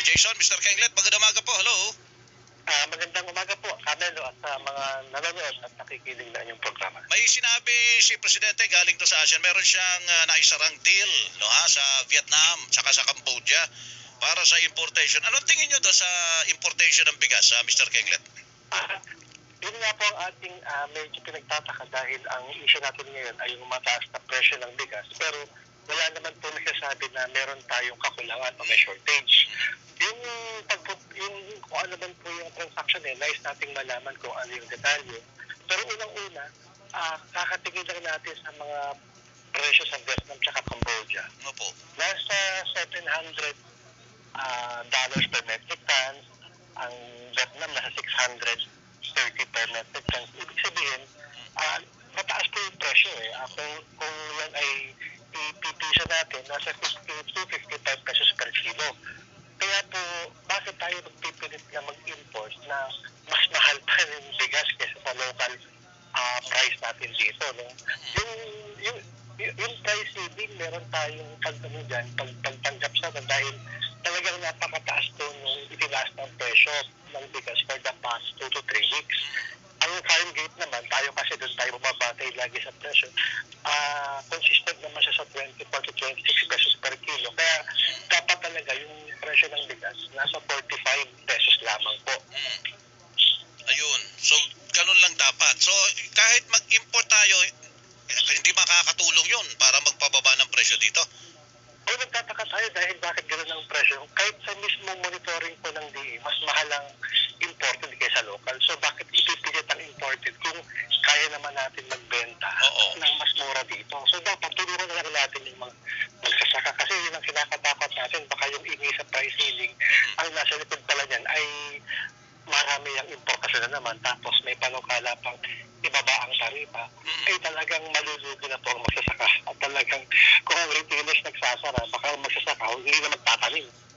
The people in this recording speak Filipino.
Jason, Mr. Kenglet, magandang umaga po. Hello. Magandang umaga po, Carmelo, at sa mga nanonood at nakikinig na inyong programa. May sinabi si Presidente galing to sa ASEAN, meron siyang naisarang deal no, sa Vietnam saka sa Cambodia para sa importation. Anong tingin nyo doon sa importation ng bigas, Mr. Kenglet? Yun nga po ang ating medyo pinagtataka dahil ang issue natin ngayon ay yung mataas na presyo ng bigas. Pero wala naman po nagsasabi na meron tayong kakulangan o may shortage. Yung kung ano man po yung transaction nais nating malaman kung ano yung detalye. Pero unang-una, kakatingin lang natin sa mga presyo sa Vietnam at Cambodia. Opo. Nasa $700 dollars per metric ton, ang Vietnam nasa 630 per metric ton. Ibig sabihin, mataas po yung presyo kung yan ay ipipisa natin, nasa 52-55 pesos per kilo. Kaya po, bakit tayo magpipilit na mag-import na mas mahal pa yung bigas kaysa sa local price natin dito? No? Yung price saving, meron tayong pagtanggap sa dahil talagang napakataas po nung itinaas ng presyo ng bigas for the past 2 to 3 weeks. Ang current gate naman, tayo kasi doon tayo bumabatay lagi sa presyo, consistent naman siya sa 24 to 26 pesos per kilo. Kaya dapat talaga yung presyo ng bigas nasa 45 pesos lamang po. Ayun. So, ganun lang dapat. So, kahit mag-import tayo, hindi makakatulong yun para magpababa ng presyo dito. O nagtataka tayo dahil bakit gano'n ang presyo. Kahit sa mismong monitoring po ng DE, mas mahal ang imported kaysa local. So bakit ipipilit ang imported kung kaya naman natin magbenta ng mas mura dito? So dapat tulungan na lang natin yung magsasaka. Kasi yun ang kinakatakot natin. Baka yung ingay sa price ceiling, ang nasa likod pala niyan ay marami ang importasyon na naman. Tapos may panukala pang ibaba ang taripa, ay talagang malulugi na po ang magsasaka. At talagang kung ang retailers nagsasara, baka ang magsasaka hindi na magtatanim.